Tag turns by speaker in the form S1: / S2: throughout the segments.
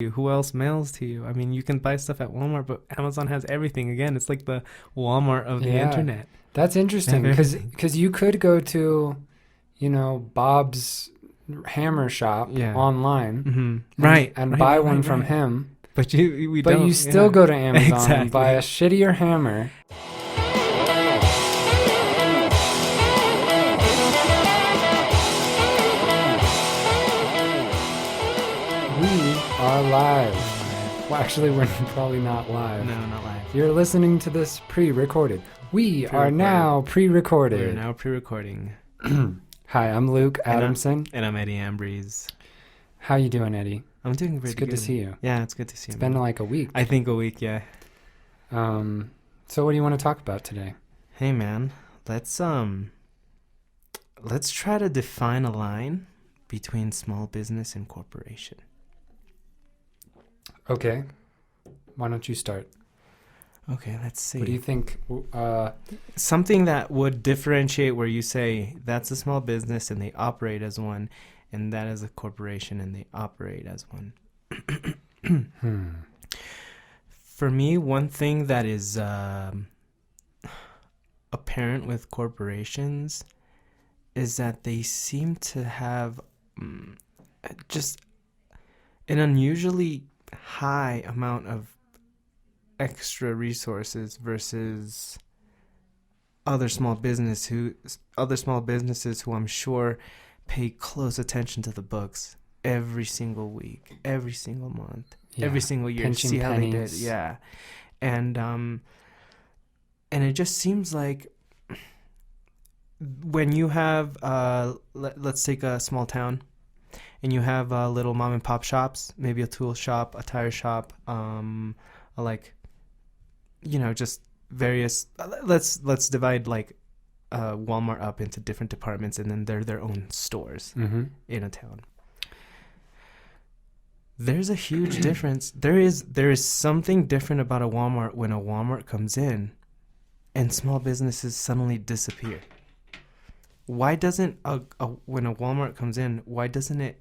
S1: Who else mails to you? I mean, you can buy stuff at Walmart, but Amazon has everything. Again, it's like the Walmart of the internet.
S2: That's interesting because you could go to, Bob's hammer shop online,
S1: right,
S2: and buy one from him.
S1: But you
S2: still go to Amazon and buy a shittier hammer. We are live. Well, actually, we're probably not live.
S1: No, not live.
S2: You're listening to this pre-recorded. We are now pre-recorded.
S1: We're now pre-recording.
S2: Hi, I'm Luke Adamson.
S1: And I'm Eddie Ambrose.
S2: How you doing, Eddie?
S1: I'm doing pretty good.
S2: It's good to see you.
S1: Yeah, it's good to see you.
S2: It's been like a week.
S1: I think a week, yeah.
S2: So what do you want to talk about today?
S1: Hey, man. Let's try to define a line between small business and corporation.
S2: Okay. Why don't you start?
S1: Okay, let's see.
S2: What do you think?
S1: Something that would differentiate where you say that's a small business and they operate as one, and that is a corporation and they operate as one. For me, one thing that is apparent with corporations is that they seem to have just an unusually high amount of extra resources versus other small businesses who I'm sure pay close attention to the books every single week, every single month, every single year,
S2: pinching
S1: see how
S2: pennies.
S1: they did. Yeah. And it just seems like when you have let's take a small town and you have little mom and pop shops, maybe a tool shop, a tire shop, just various let's divide Walmart up into different departments, and then they're their own stores in a town. There's a huge difference. There is something different about a Walmart when a Walmart comes in and small businesses suddenly disappear. Why doesn't when a Walmart comes in, why doesn't it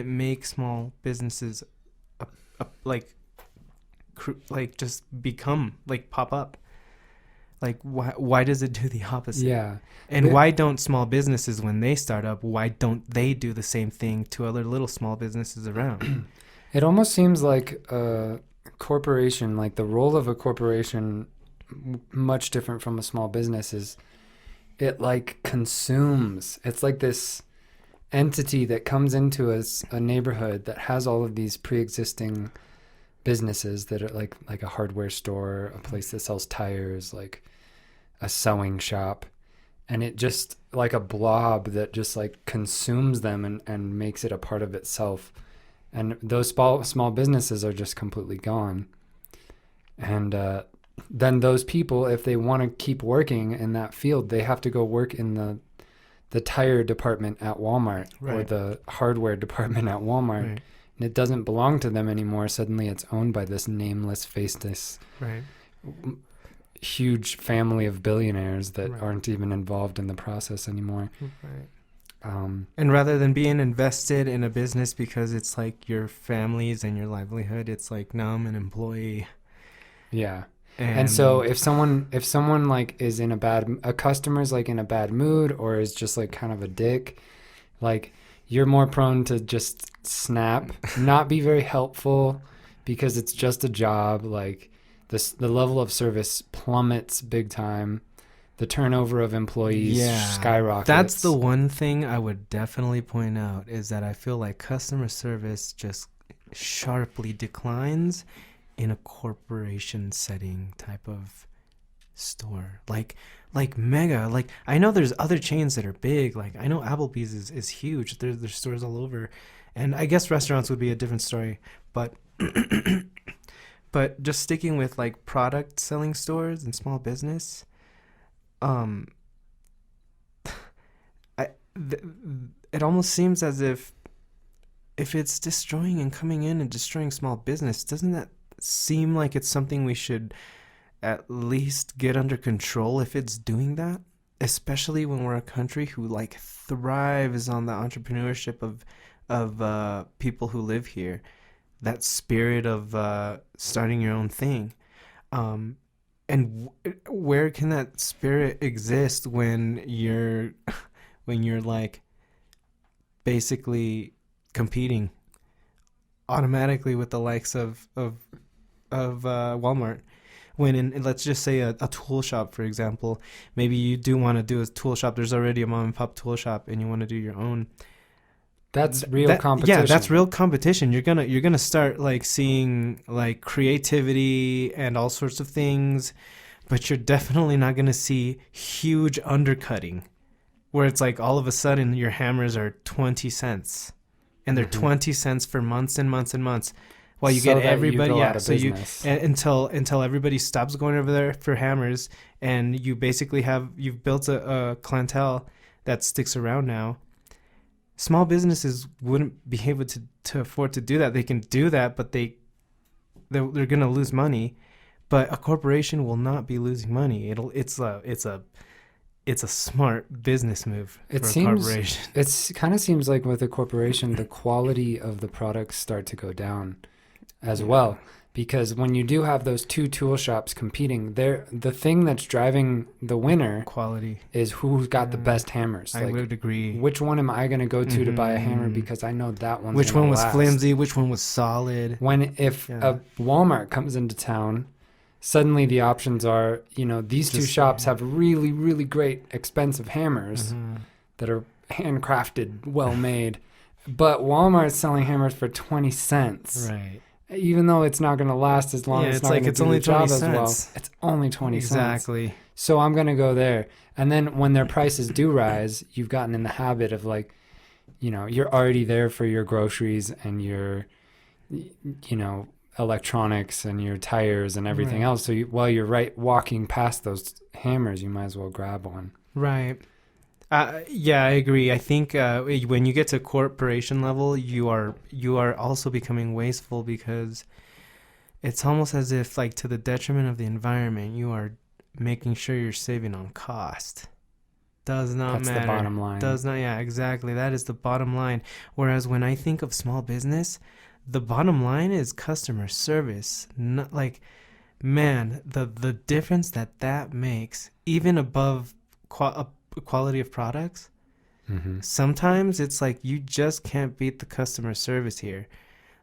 S1: make small businesses just become pop up? Why does it do the opposite?
S2: Yeah.
S1: And why don't small businesses, when they start up, why don't they do the same thing to other little small businesses around?
S2: It almost seems like a corporation, like the role of a corporation, much different from a small business, is it consumes. It's like this entity that comes into a neighborhood that has all of these pre-existing businesses that are like a hardware store, a place that sells tires, like a sewing shop, and it just like a blob that just consumes them and makes it a part of itself. And those small businesses are just completely gone. And then those people, if they want to keep working in that field, they have to go work in the tire department at Walmart, right, or the hardware department at Walmart. Right. And it doesn't belong to them anymore. Suddenly it's owned by this nameless, faceless,
S1: right,
S2: huge family of billionaires that
S1: right,
S2: aren't even involved in the process anymore.
S1: Right. And rather than being invested in a business because it's like your family's and your livelihood, it's like, no, I'm an employee.
S2: Yeah. And so if someone is in a customer's in a bad mood or is just kind of a dick, you're more prone to just snap, not be very helpful because it's just a job. The level of service plummets big time. The turnover of employees skyrockets.
S1: That's the one thing I would definitely point out, is that I feel like customer service just sharply declines in a corporation setting type of store. Like Mega. I know there's other chains that are big. I know Applebee's is huge. There's stores all over. And I guess restaurants would be a different story. But but just sticking with product selling stores and small business, it almost seems as if it's destroying and coming in and destroying small business, doesn't that seem like it's something we should at least get under control if it's doing that? Especially when we're a country who thrives on the entrepreneurship of of people who live here, that spirit of starting your own thing. And where can that spirit exist when you're when you're like basically competing automatically with the likes of Walmart? When in, let's just say a tool shop, for example, maybe you do want to do a tool shop. There's already a mom and pop tool shop, and you want to do your own.
S2: That's real competition.
S1: Yeah, that's real competition. You're gonna start like seeing like creativity and all sorts of things, but you're definitely not gonna see huge undercutting, where it's like all of a sudden your hammers are 20 cents, and they're 20 cents for months and months and months. While you get everybody, until everybody stops going over there for hammers, and you basically you've built a clientele that sticks around now. Small businesses wouldn't be able to afford to do that. They can do that, but they're going to lose money. But a corporation will not be losing money. It's a smart business move for a corporation.
S2: It kind of seems like with a corporation, the quality of the products start to go down as well, because when you do have those two tool shops competing, the thing that's driving the winner
S1: quality is
S2: who's got the best hammers.
S1: I would agree.
S2: Which one am I going to go to buy a hammer because I know that one's
S1: which one was
S2: last.
S1: Flimsy, which one was solid.
S2: If a Walmart comes into town, suddenly the options are, these two shops have really, really great expensive hammers that are handcrafted, well made, but Walmart's selling hammers for 20 cents.
S1: Right.
S2: Even though it's not going to last as long, it's not going to do the job as well. It's only 20 cents.
S1: Exactly.
S2: So I'm going to go there. And then when their prices do rise, you've gotten in the habit of like, you're already there for your groceries and your, electronics and your tires and everything else. So while you're walking past those hammers, you might as well grab one.
S1: Right. Yeah, I agree. I think when you get to corporation level, you are also becoming wasteful, because it's almost as if, like, to the detriment of the environment, you are making sure you're saving on cost. Does not matter. That's the
S2: bottom line.
S1: Does not. Yeah, exactly. That is the bottom line. Whereas when I think of small business, the bottom line is customer service. Not like, man, the difference that makes, even above quality of products. Sometimes it's like you just can't beat the customer service here.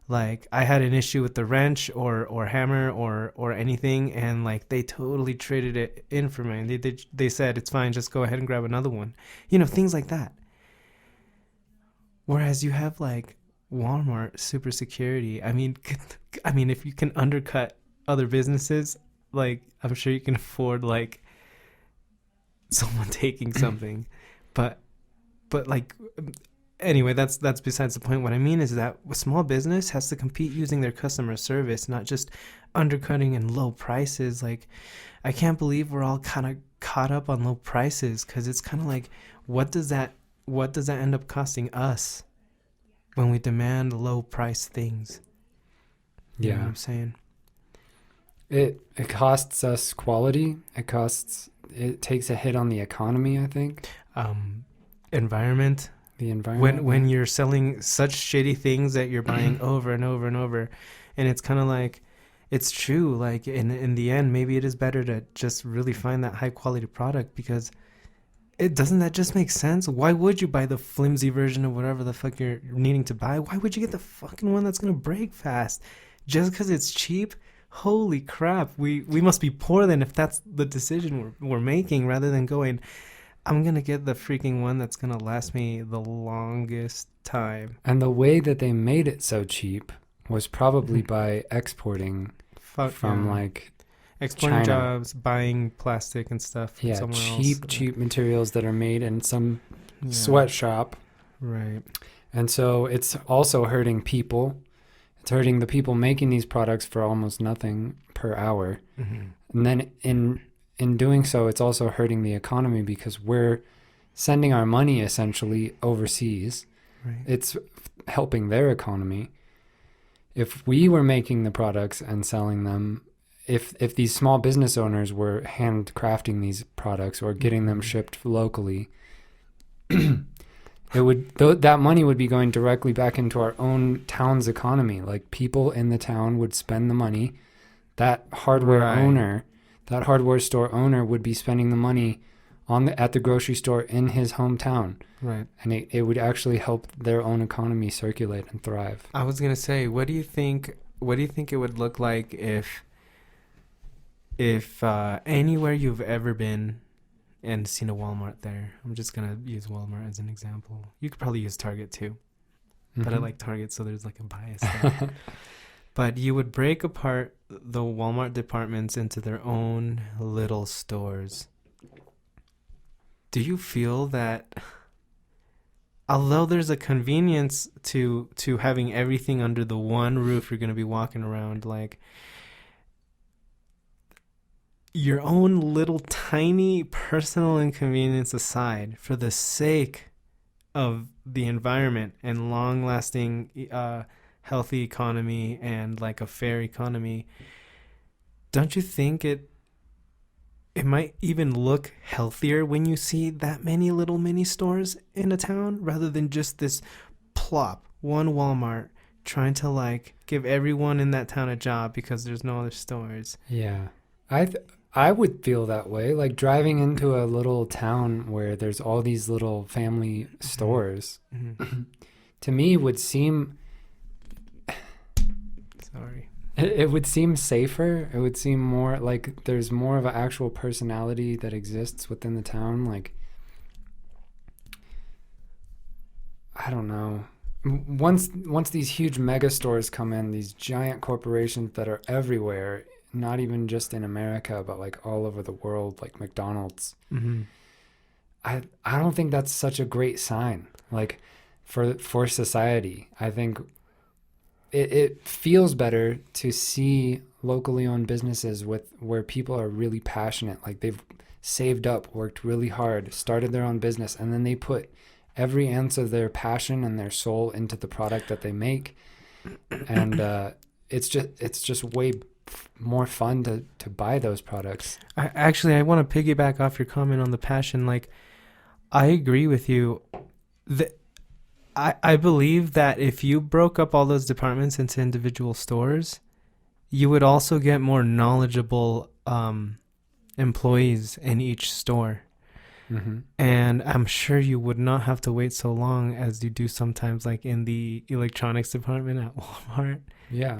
S1: Like, I had an issue with the wrench or hammer or anything, and like they totally traded it in for me. They said it's fine, just go ahead and grab another one. Things like that. Whereas you have like Walmart super security. I mean, if you can undercut other businesses, like, I'm sure you can afford like someone taking something. but like, anyway, that's besides the point. What I mean is that a small business has to compete using their customer service, not just undercutting and low prices. Like, I can't believe we're all kind of caught up on low prices, because it's kind of like, what does that end up costing us when we demand low price things? You know what I'm saying?
S2: It costs us quality. It takes a hit on the economy, I think.
S1: Environment.
S2: The environment.
S1: When you're selling such shitty things that you're buying over and over and over, and it's kind of like, it's true. Like, in the end, maybe it is better to just really find that high quality product, because doesn't that just make sense? Why would you buy the flimsy version of whatever the fuck you're needing to buy? Why would you get the fucking one that's gonna break fast just because it's cheap? Holy crap, we must be poor then if that's the decision we're making, rather than going, I'm going to get the freaking one that's going to last me the longest time.
S2: And the way that they made it so cheap was probably by exporting like
S1: exporting
S2: China.
S1: Jobs, buying plastic and stuff from somewhere else.
S2: Cheap materials that are made in some sweatshop.
S1: Right.
S2: And so it's also hurting people. It's hurting the people making these products for almost nothing per hour. And then in doing so, it's also hurting the economy, because we're sending our money essentially overseas.
S1: Right.
S2: It's helping their economy. If we were making the products and selling them, if these small business owners were handcrafting these products or getting them shipped locally, That money would be going directly back into our own town's economy. Like people in the town would spend the money. That hardware store owner would be spending the money at the grocery store in his hometown.
S1: Right.
S2: And it would actually help their own economy circulate and thrive.
S1: I was going to say, what do you think it would look like if anywhere you've ever been and seen a Walmart there? I'm just going to use Walmart as an example. You could probably use Target too. But I like Target, so there's like a bias there. But you would break apart the Walmart departments into their own little stores. Do you feel that although there's a convenience to having everything under the one roof, you're going to be walking around, like your own little tiny personal inconvenience aside, for the sake of the environment and long-lasting healthy economy and like a fair economy, don't you think it might even look healthier when you see that many little mini stores in a town rather than just this one Walmart trying to like give everyone in that town a job because there's no other stores?
S2: Yeah. I would feel that way, like driving into a little town where there's all these little family stores. Mm-hmm. To me would seem it would seem safer. It would seem more like there's more of an actual personality that exists within the town. Like, I don't know. Once these huge mega stores come in, these giant corporations that are everywhere, not even just in America, but like all over the world, like McDonald's. Mm-hmm. I don't think that's such a great sign, like for society. I think it feels better to see locally owned businesses where people are really passionate, like they've saved up, worked really hard, started their own business, and then they put every ounce of their passion and their soul into the product that they make. And it's just way more fun to buy those products.
S1: I want to piggyback off your comment on the passion. Like, I agree with you. I believe that if you broke up all those departments into individual stores, you would also get more knowledgeable employees in each store. Mm-hmm. And I'm sure you would not have to wait so long as you do sometimes, like in the electronics department at Walmart,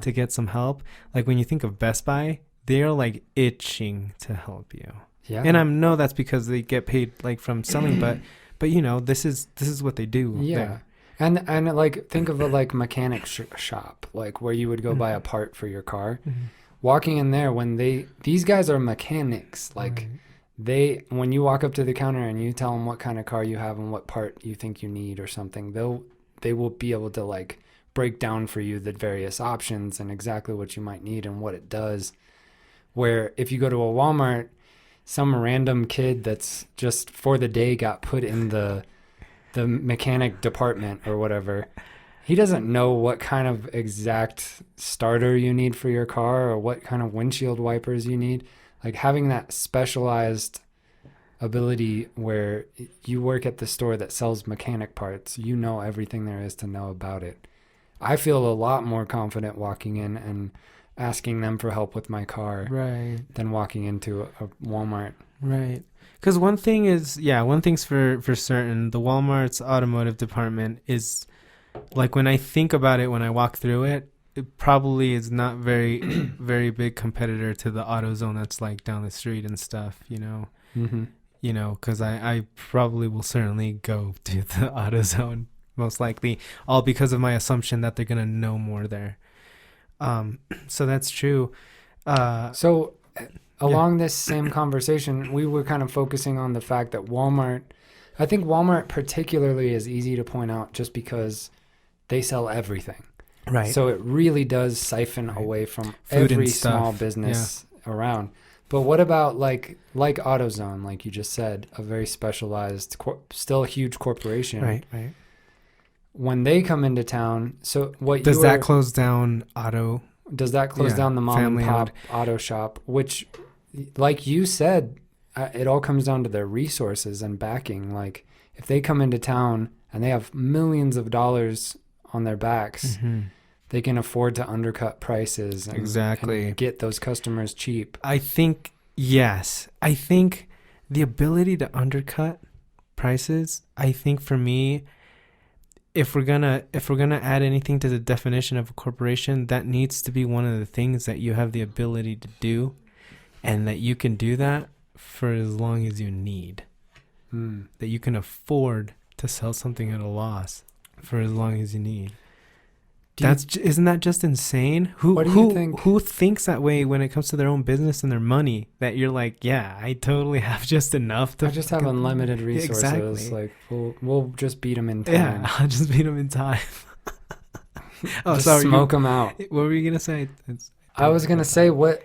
S1: to get some help. Like when you think of Best Buy, they're like itching to help you. Yeah. And I know that's because they get paid like from selling, but you know, this is what they do.
S2: Yeah. There. And like think of a like mechanic shop, like where you would go buy a part for your car. Mm-hmm. Walking in there, when these guys are mechanics, like when you walk up to the counter and you tell them what kind of car you have and what part you think you need or something, they will be able to like break down for you the various options and exactly what you might need and what it does. Where if you go to a Walmart, some random kid that's just for the day got put in the mechanic department or whatever, he doesn't know what kind of exact starter you need for your car or what kind of windshield wipers you need. Like having that specialized ability where you work at the store that sells mechanic parts, you know everything there is to know about it. I feel a lot more confident walking in and asking them for help with my car than walking into a Walmart.
S1: Right. Because one thing's for certain, the Walmart's automotive department is, like when I think about it, when I walk through it, it probably is not very, very big competitor to the Autozone that's like down the street and stuff, you know? Mm-hmm. You know, because I probably will certainly go to the Autozone, most likely, all because of my assumption that they're going to know more there. So that's true.
S2: Along this same conversation, we were kind of focusing on the fact that I think Walmart particularly is easy to point out just because they sell everything. Right. So it really does siphon away from food every small business around. But what about like AutoZone, like you just said, a very specialized, still a huge corporation.
S1: Right.
S2: When they come into town, so what
S1: does that close down auto?
S2: Does that close down the mom and pop auto shop, which, like you said, it all comes down to their resources and backing. Like if they come into town and they have millions of dollars on their backs, they can afford to undercut prices and get those customers cheap.
S1: I think, yes. I think the ability to undercut prices, I think for me, if we're gonna add anything to the definition of a corporation, that needs to be one of the things that you have the ability to do, and that you can do that for as long as you need. That you can afford to sell something at a loss for as long as you need. Isn't that just insane?
S2: What do you think?
S1: Who thinks that way when it comes to their own business and their money? That you're like, yeah, I totally have just enough to.
S2: I just have unlimited resources. Exactly. Like we'll just beat them in time.
S1: Yeah, I'll just beat them in time.
S2: Just sorry, smoke them out.
S1: What were you gonna say?
S2: I was gonna say what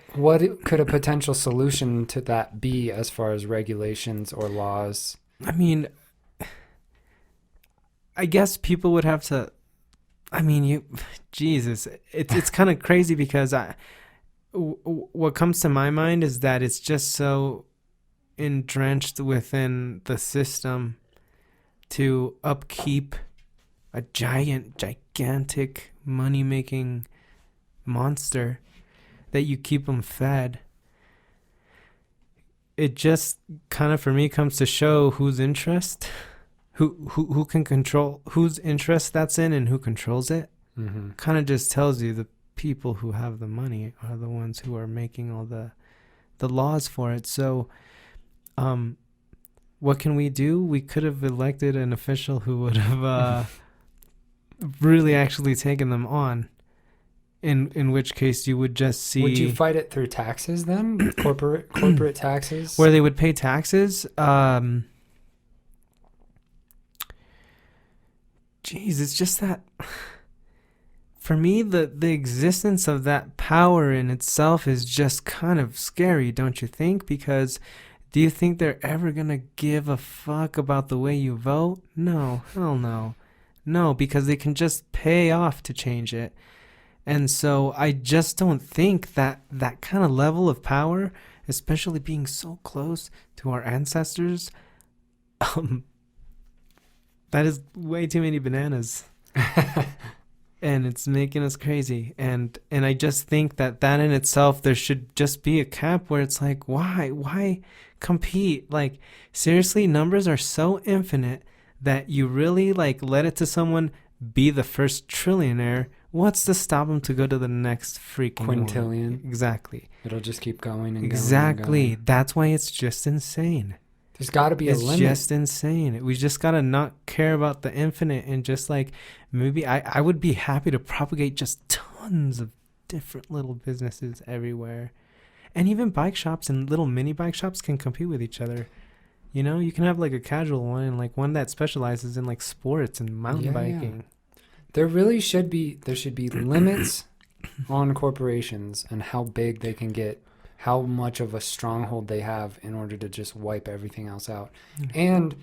S2: could a potential solution to that be as far as regulations or laws?
S1: I mean, I guess people would have to. I mean, Jesus, it's kind of crazy because what comes to my mind is that it's just so entrenched within the system to upkeep a gigantic money-making monster that you keep them fed. It just kind of, for me, comes to show whose interest. Who can control whose interest that's in and who controls it. Kind of just tells you the people who have the money are the ones who are making all the laws for it. So what can we do? We could have elected an official who would have really actually taken them on, in which case you would just see.
S2: Would you fight it through taxes then? corporate taxes,
S1: where they would pay taxes? Geez, it's just that, for me, the existence of that power in itself is just kind of scary, don't you think? Because do you think they're ever going to give a fuck about the way you vote? No, hell no. No, because they can just pay off to change it. And so I just don't think that kind of level of power, especially being so close to our ancestors, that is way too many bananas. And it's making us crazy. And I just think that in itself, there should just be a cap where it's like, why compete? Like, seriously, numbers are so infinite that you really like let it to someone be the first trillionaire. What's to stop them to go to the next freaking
S2: quintillion?
S1: One? Exactly.
S2: It'll just keep going and
S1: exactly.
S2: going and going.
S1: That's why it's just insane.
S2: There's got to be a limit.
S1: It's just insane. We just got to not care about the infinite and just like, maybe I would be happy to propagate just tons of different little businesses everywhere. And even bike shops and little mini bike shops can compete with each other. You know, you can have like a casual one and like one that specializes in like sports and mountain biking.
S2: There should be limits on corporations and how big they can get. How much of a stronghold they have in order to just wipe everything else out. And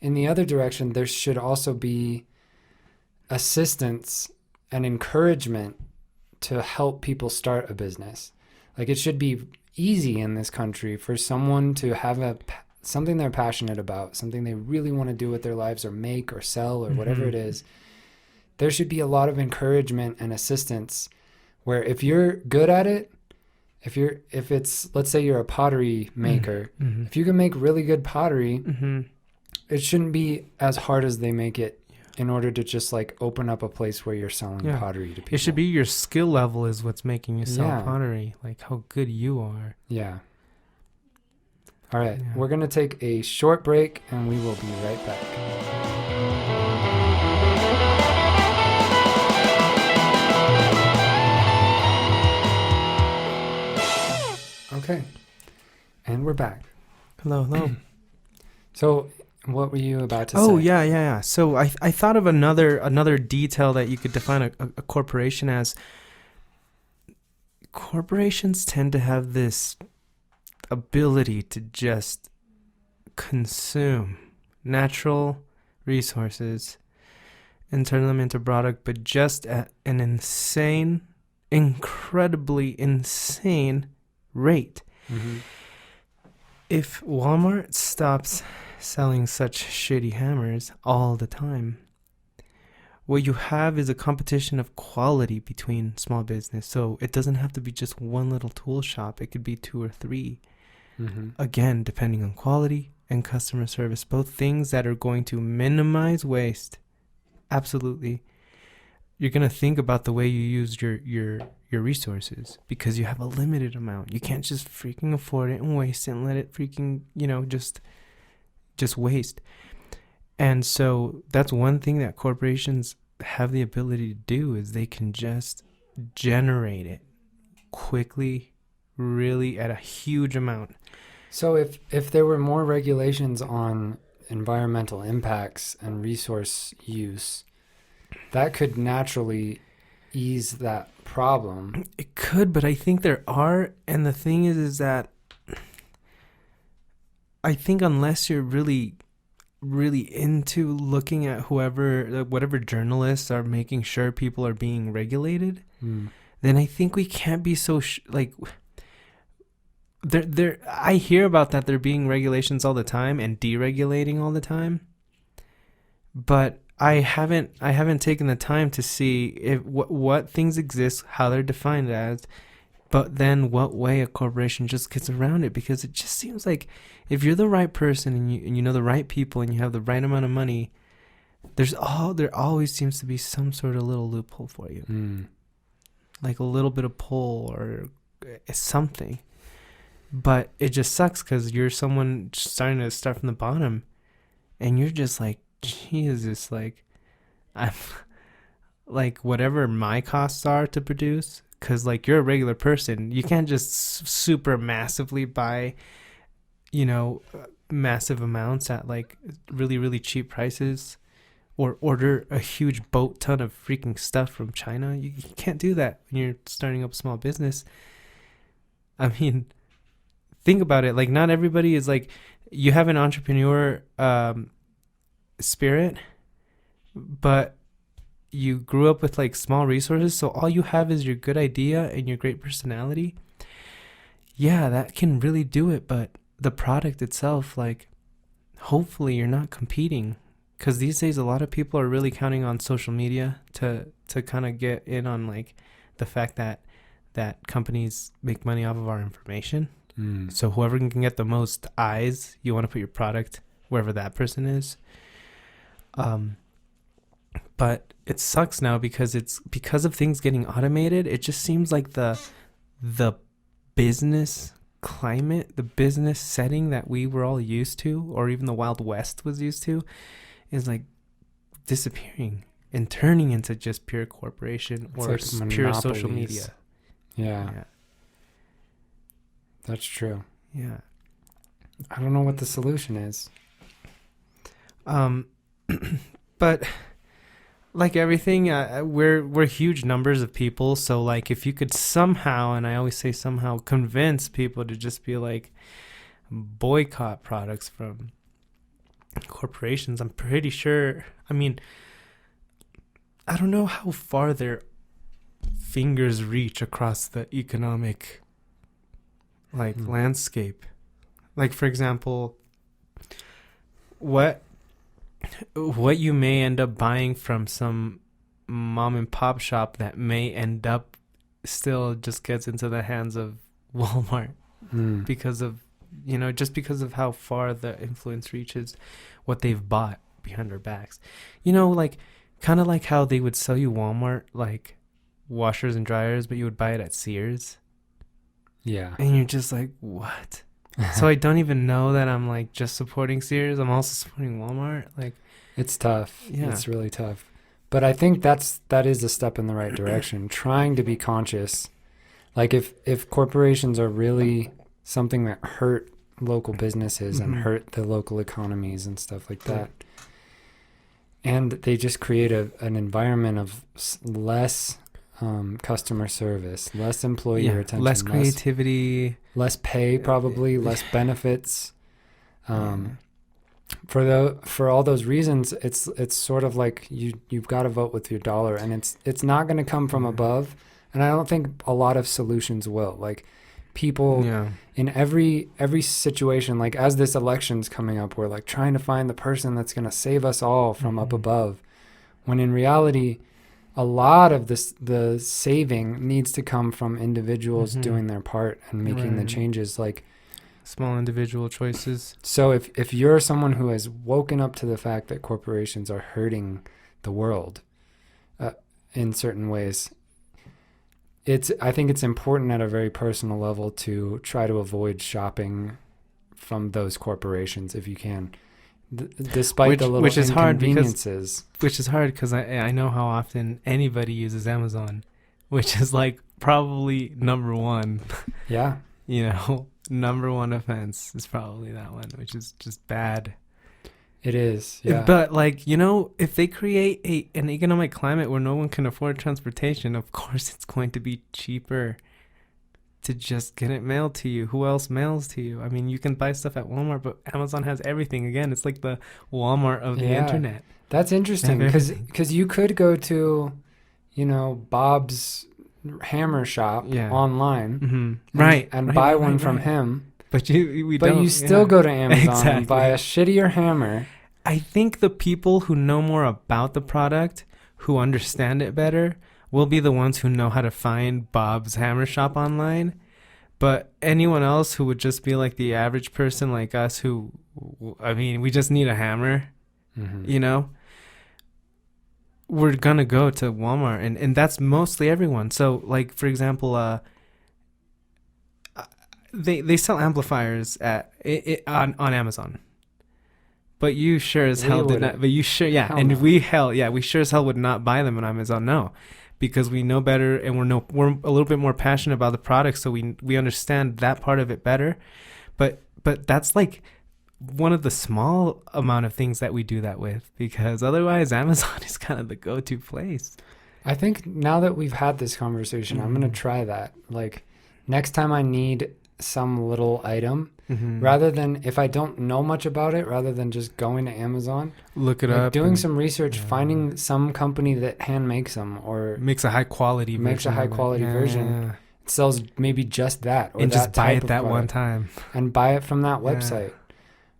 S2: in the other direction, there should also be assistance and encouragement to help people start a business. Like, it should be easy in this country for someone to have something they're passionate about, something they really want to do with their lives or make or sell or whatever it is. There should be a lot of encouragement and assistance where if you're good at it, if it's, let's say you're a pottery maker, if you can make really good pottery, it shouldn't be as hard as they make it in order to just like open up a place where you're selling pottery to people.
S1: It should be your skill level is what's making you sell pottery, like how good you are.
S2: Yeah. All right. Yeah. We're going to take a short break and we will be right back. Okay. And we're back.
S1: Hello.
S2: So what were you about to say?
S1: Oh, yeah. So I thought of another detail that you could define a corporation as. Corporations tend to have this ability to just consume natural resources and turn them into product, but just at an incredibly insane rate. If Walmart stops selling such shitty hammers all the time, what you have is a competition of quality between small business. So it doesn't have to be just one little tool shop. It could be 2 or 3.
S2: Mm-hmm.
S1: Again, depending on quality and customer service, both things that are going to minimize waste. Absolutely. You're going to think about the way you use your resources, because you have a limited amount. You can't just freaking afford it and waste it and let it freaking, just waste. And so that's one thing that corporations have the ability to do, is they can just generate it quickly, really at a huge amount.
S2: So if there were more regulations on environmental impacts and resource use, that could naturally ease that problem.
S1: It could, but I think there are. And the thing is that I think unless you're really into looking at whatever journalists are making sure people are being regulated, then I think we can't be so I hear about that there being regulations all the time and deregulating all the time, but I haven't taken the time to see if what things exist, how they're defined as, but then what way a corporation just gets around it. Because it just seems like if you're the right person and you know the right people and you have the right amount of money, there always seems to be some sort of little loophole for you, like a little bit of pull or something. But it just sucks because you're someone starting to start from the bottom, and you're just like, Jesus, like, I'm like, whatever my costs are to produce, because like you're a regular person, you can't just super massively buy, massive amounts at like really, really cheap prices, or order a huge boat ton of freaking stuff from China. You can't do that when you're starting up a small business. I mean, think about it. Like, not everybody is like, you have an entrepreneur spirit, but you grew up with like small resources, so all you have is your good idea and your great personality. Yeah, that can really do it. But the product itself, like, hopefully you're not competing, because these days a lot of people are really counting on social media to kind of get in on like the fact that companies make money off of our information. So whoever can get the most eyes, you want to put your product wherever that person is. But it sucks now because of things getting automated. It just seems like the business climate, the business setting that we were all used to, or even the Wild West was used to, is like disappearing and turning into just pure corporation, or like pure social media.
S2: Yeah. That's true.
S1: Yeah.
S2: I don't know what the solution is.
S1: But like everything, we're huge numbers of people. So like, if you could somehow, and I always say somehow, convince people to just be like, boycott products from corporations, I'm pretty sure. I mean, I don't know how far their fingers reach across the economic landscape. Like, for example, what you may end up buying from some mom and pop shop that may end up still just gets into the hands of Walmart, because of, just because of how far the influence reaches, what they've bought behind their backs. Like, kind of like how they would sell you Walmart, like, washers and dryers, but you would buy it at Sears.
S2: Yeah.
S1: And you're just like, what? So I don't even know that I'm like just supporting Sears. I'm also supporting Walmart. Like,
S2: it's tough.
S1: Yeah.
S2: It's really tough. But I think that is a step in the right direction. Trying to be conscious. Like, if corporations are really something that hurt local businesses and hurt the local economies and stuff like that, and they just create an environment of less customer service, less employee retention,
S1: less creativity,
S2: less pay, probably less benefits. For all those reasons, it's sort of like you've got to vote with your dollar, and it's not going to come from above, and I don't think a lot of solutions will. Like, people in every situation, like as this election's coming up, we're like trying to find the person that's going to save us all from up above. when in reality, a lot of the saving needs to come from individuals doing their part and making the changes. Like
S1: small individual choices.
S2: So if you're someone who has woken up to the fact that corporations are hurting the world in certain ways, I think it's important at a very personal level to try to avoid shopping from those corporations if you can, despite the little inconveniences.
S1: Which is hard because I know how often anybody uses Amazon, which is like probably number one.
S2: Yeah.
S1: Number one offense is probably that one, which is just bad.
S2: It is, yeah.
S1: But if they create an economic climate where no one can afford transportation, of course it's going to be cheaper to just get it mailed to you. Who else mails to you? I mean, you can buy stuff at Walmart, but Amazon has everything. Again, it's like the Walmart of the internet.
S2: That's interesting because you could go to, Bob's hammer shop online, and buy one from him. But you still go to Amazon and buy a shittier hammer.
S1: I think the people who know more about the product, who understand it better, will be the ones who know how to find Bob's hammer shop online. But anyone else who would just be like the average person like us who, we just need a hammer, we're going to go to Walmart. And that's mostly everyone. So, like, for example, they sell amplifiers on Amazon. But you sure as hell did not. But you sure, yeah. Hell and no. we sure as hell would not buy them on Amazon. No, because we know better, and we're a little bit more passionate about the product, so we understand that part of it better. But that's like one of the small amount of things that we do that with, because otherwise Amazon is kind of the go-to place.
S2: I think now that we've had this conversation, I'm gonna try that. Like next time I need some little item, rather than, if I don't know much about it, rather than just going to Amazon,
S1: look it up,
S2: doing some research, finding some company that hand makes them or
S1: makes a high quality
S2: version. It sells maybe just that, or
S1: and
S2: that
S1: just buy it that one time
S2: and buy it from that website,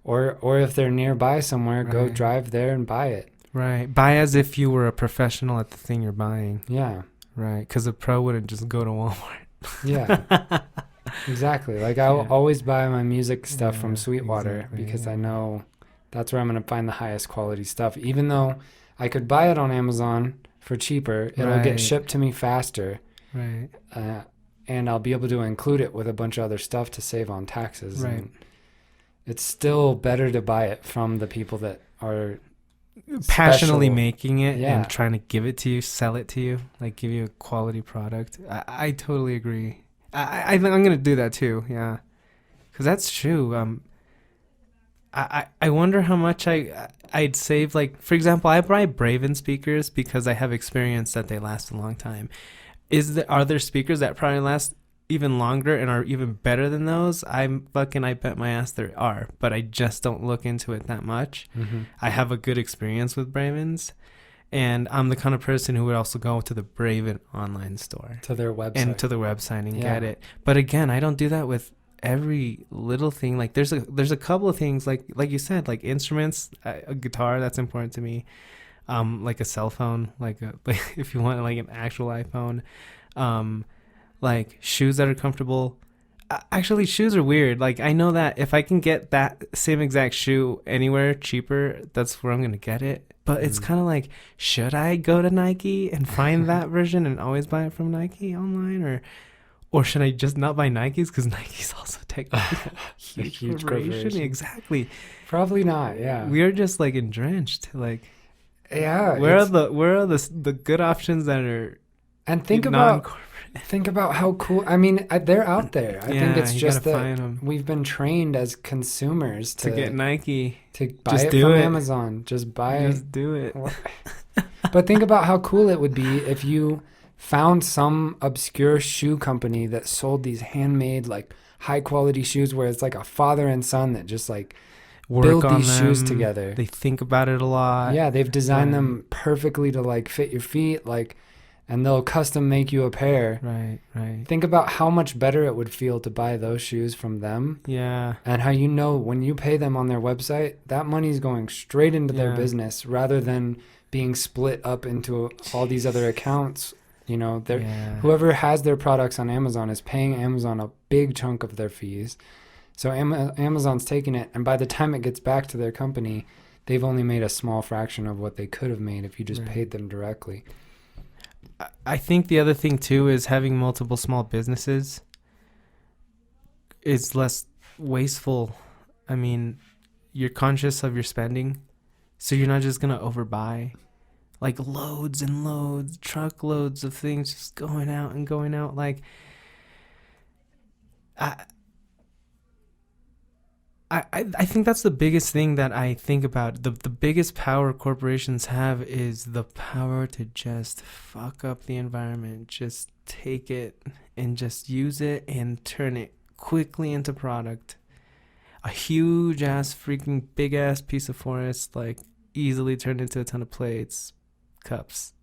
S2: or if they're nearby somewhere, go drive there and buy it.
S1: Right, buy as if you were a professional at the thing you're buying.
S2: Yeah,
S1: right, because a pro wouldn't just go to Walmart.
S2: Yeah. Exactly. Like I will always buy my music stuff from Sweetwater because I know that's where I'm going to find the highest quality stuff. Even though I could buy it on Amazon for cheaper, it'll get shipped to me faster.
S1: Right.
S2: And I'll be able to include it with a bunch of other stuff to save on taxes. Right. And it's still better to buy it from the people that are
S1: passionately making it and trying to give it to you, sell it to you, like give you a quality product. I totally agree. I think I'm going to do that too, yeah. Because that's true. I wonder how much I'd save. Like, for example, I buy Braven speakers because I have experience that they last a long time. Are there speakers that probably last even longer and are even better than those? I bet my ass there are, but I just don't look into it that much. I have a good experience with Bravens. And I'm the kind of person who would also go to the Braven online store.
S2: To their website.
S1: And to the website and get it. But again, I don't do that with every little thing. Like there's a couple of things, like you said, like instruments, a guitar, that's important to me. Like a cell phone, like if you want like an actual iPhone. Like shoes that are comfortable. Actually, shoes are weird. Like I know that if I can get that same exact shoe anywhere cheaper, that's where I'm going to get it. But it's kind of like, should I go to Nike and find that version and always buy it from Nike online? Or should I just not buy Nikes? Because Nike's also technically a huge corporation. Exactly.
S2: Probably not, yeah.
S1: We are just like entrenched. Like,
S2: yeah.
S1: Where are the good options that are
S2: Think about how cool. I mean, they're out there. I think it's just that we've been trained as consumers to
S1: get Nike,
S2: to buy it from Amazon. Just buy it.
S1: Just do it.
S2: But think about how cool it would be if you found some obscure shoe company that sold these handmade, like high quality shoes, where it's like a father and son that just like build these shoes together.
S1: They think about it a lot.
S2: Yeah, they've designed them perfectly to like fit your feet, like. And they'll custom make you a pair.
S1: Right.
S2: Think about how much better it would feel to buy those shoes from them.
S1: Yeah.
S2: And how when you pay them on their website, that money's going straight into their business rather than being split up into all these other accounts. You know,
S1: Yeah.
S2: whoever has their products on Amazon is paying Amazon a big chunk of their fees. So Amazon's taking it, and by the time it gets back to their company, they've only made a small fraction of what they could have made if you just paid them directly.
S1: I think the other thing too is having multiple small businesses is less wasteful. I mean, you're conscious of your spending, so you're not just gonna overbuy, like loads and loads, truckloads of things just going out and going out. Like, I think that's the biggest thing that I think about. The biggest power corporations have is the power to just fuck up the environment. Just take it and just use it and turn it quickly into product. A huge ass freaking big ass piece of forest, like, easily turned into a ton of plates, cups,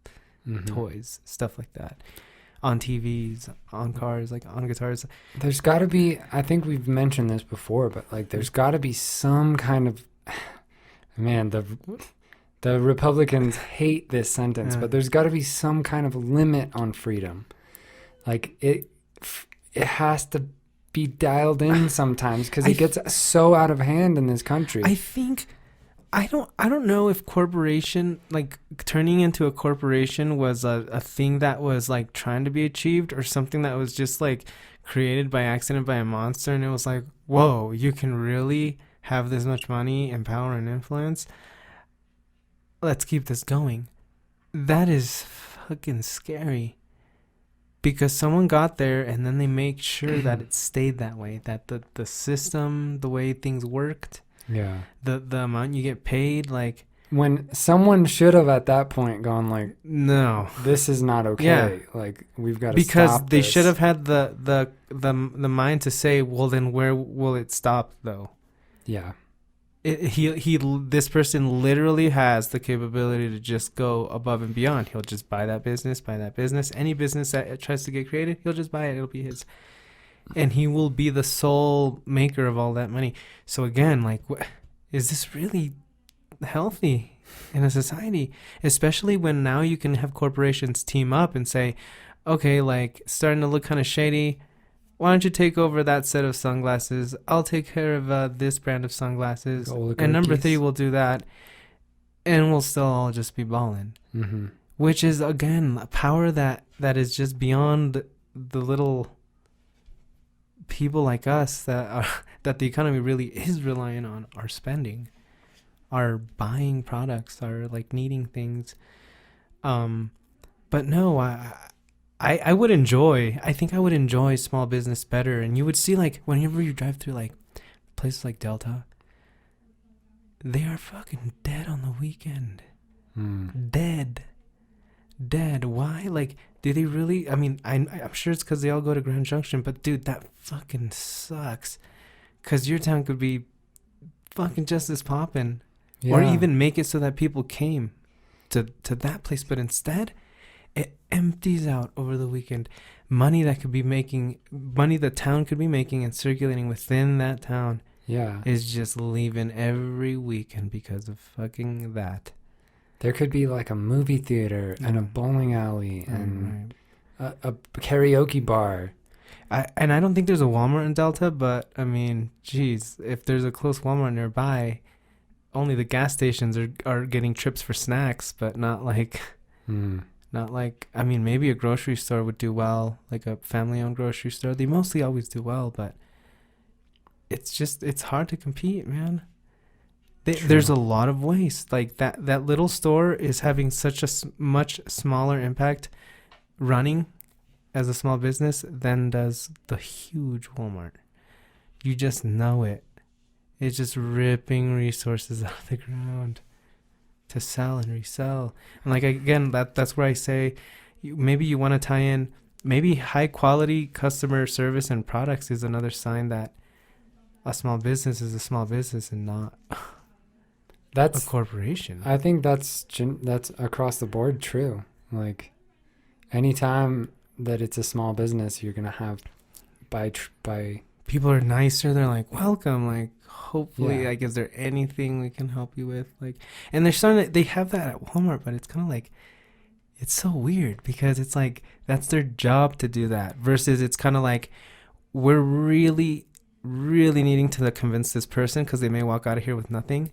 S1: toys, stuff like that. On TVs, on cars, like on guitars.
S2: There's got to be, I think we've mentioned this before, but like there's got to be some kind of, man, the Republicans hate this sentence, but there's got to be some kind of limit on freedom. Like it has to be dialed in sometimes, because it gets so out of hand in this country.
S1: I think I don't know if corporation, like turning into a corporation, was a thing that was like trying to be achieved, or something that was just like created by accident by a monster, and it was like, whoa, you can really have this much money and power and influence. Let's keep this going. That is fucking scary. Because someone got there and then they make sure that it stayed that way, that the system, the way things worked, the amount you get paid, like,
S2: when someone should have at that point gone like,
S1: no,
S2: this is not okay. Yeah. Like, we've got to
S1: because
S2: stop
S1: they
S2: this.
S1: should have had the mind to say, well, then where will it stop though?
S2: Yeah.
S1: This person literally has the capability to just go above and beyond. He'll just buy that business. Any business that tries to get created, he'll just buy it. It'll be his. And he will be the sole maker of all that money. So again, like, is this really healthy in a society? Especially when now you can have corporations team up and say, okay, like, starting to look kind of shady, why don't you take over that set of sunglasses? I'll take care of this brand of sunglasses. And number 3 will do that. And we'll still all just be balling.
S2: Mm-hmm.
S1: Which is, again, a power that is just beyond the little people like us that the economy really is relying on, are spending, are buying products, are like needing things. But no, I would enjoy, I think I would enjoy small business better. And you would see, like, whenever you drive through, like, places like Delta, they are fucking dead on the weekend. Dead. Why? Like, do they really? I mean, I'm sure it's because they all go to Grand Junction, but dude, that fucking sucks. Because your town could be fucking just as poppin'. Yeah. Or even make it so that people came to that place, but instead it empties out over the weekend. Money that could be making, money the town could be making and circulating within that town, is just leaving every weekend because of fucking that.
S2: There could be like a movie theater and a bowling alley and a karaoke bar.
S1: I don't think there's a Walmart in Delta, but I mean, geez, if there's a close Walmart nearby, only the gas stations are getting trips for snacks, but not like, I mean, maybe a grocery store would do well, like a family-owned grocery store. They mostly always do well, but it's hard to compete, man. There's a lot of waste. Like that little store is having such a much smaller impact running as a small business than does the huge Walmart. You just know it. It's just ripping resources out of the ground to sell and resell. And like, again, that's where I say, maybe you want to tie in, maybe high quality customer service and products is another sign that a small business is a small business and not a corporation.
S2: I think that's across the board true. Like, anytime that it's a small business, you're gonna have by
S1: people are nicer. They're like, welcome. Like, hopefully,
S2: Yeah.
S1: like, is there anything we can help you with? Like, and they're starting to, they have that at Walmart, but it's kind of like, it's so weird because it's like, that's their job to do that versus it's kind of like, we're really, really needing to convince this person because they may walk out of here with nothing.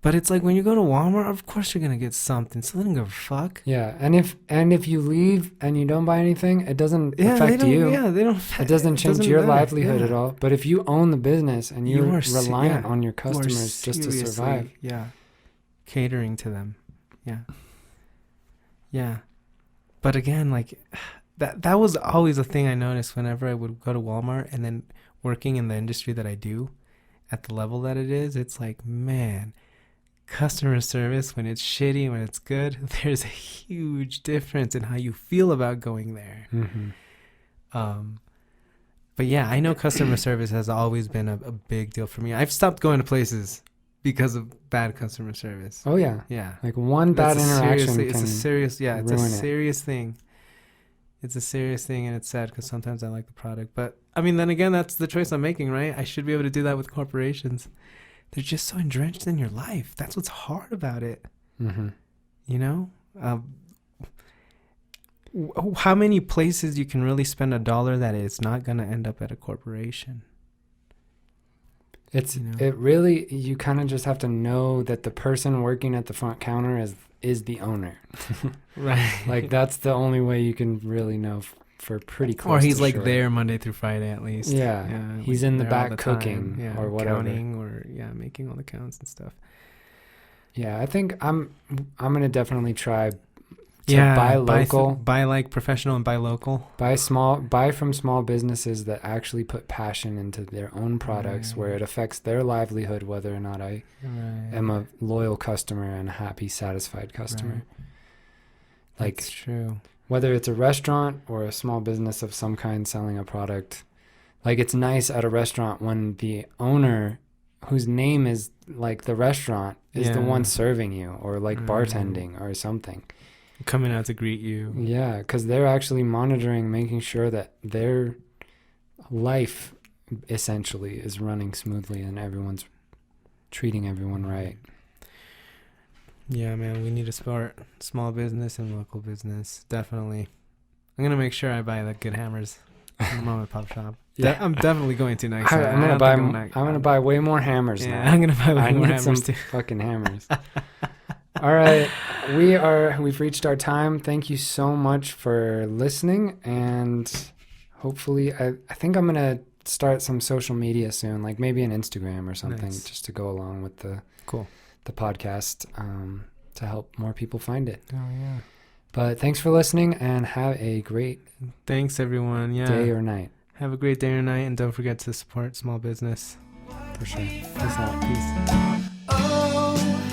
S1: But it's like when you go to Walmart, of course you're gonna get something. So they don't give a fuck.
S2: Yeah, and if you leave and you don't buy anything, it doesn't affect you.
S1: Yeah, they don't.
S2: It doesn't change your
S1: matter.
S2: livelihood
S1: Yeah.
S2: at all. But if you own the business and you're reliant on your
S1: You are
S2: customers just to
S1: seriously,
S2: survive,
S1: yeah, catering to them, yeah. But again, like that was always a thing I noticed whenever I would go to Walmart, and then working in the industry that I do, at the level that it is, it's like, man, customer service, when it's shitty, when it's good, there's a huge difference in how you feel about going there. But yeah, I know customer service has always been a big deal for me. I've stopped going to places because of bad customer service.
S2: Oh yeah,
S1: Yeah,
S2: like one bad interaction
S1: it's a serious thing. It's a serious thing, and it's sad because sometimes I like the product. But, I mean, then again, that's the choice I'm making, right? I should be able to do that with corporations. They're just so entrenched in your life. That's what's hard about it. You know? How many places you can really spend $1 that it's not going to end up at a corporation?
S2: It really, you kind of just have to know that the person working at the front counter is the owner.
S1: Right.
S2: Like, that's the only way you can really know for pretty close.
S1: Or he's
S2: to
S1: like
S2: sure.
S1: there Monday through Friday at least.
S2: Yeah. He's
S1: like
S2: in the
S1: there all
S2: back
S1: time.
S2: cooking or whatever.
S1: Counting or making all the counts and stuff.
S2: Yeah, I think I'm gonna definitely try to buy local,
S1: buy like professional and buy local.
S2: buy from small businesses that actually put passion into their own products, where it affects their livelihood, whether or not I am a loyal customer and a happy, satisfied customer. Like,
S1: that's true.
S2: Whether it's a restaurant or a small business of some kind selling a product, like, it's nice at a restaurant when the owner, whose name is like the restaurant, is the one serving you, or like bartending or something.
S1: Coming out to greet you.
S2: Yeah, because they're actually monitoring, making sure that their life essentially is running smoothly and everyone's treating everyone right.
S1: Yeah, man, we need to support small business and local business. Definitely. I'm going to make sure I buy the good hammers from the mom and pop shop.
S2: Yeah.
S1: I'm definitely going to next
S2: I'm gonna buy way more hammers now.
S1: I'm gonna buy way more hammers
S2: some
S1: too.
S2: fucking hammers. All right, we've reached our time. Thank you so much for listening, and hopefully, I think I'm gonna start some social media soon, like maybe an Instagram or something, just to go along with the podcast, to help more people find it.
S1: Oh yeah.
S2: But thanks for listening, and have a great
S1: everyone. Yeah.
S2: day or night.
S1: Have a great day or night, and don't forget to support small business.
S2: For sure.
S1: Peace out. Peace.
S3: Oh.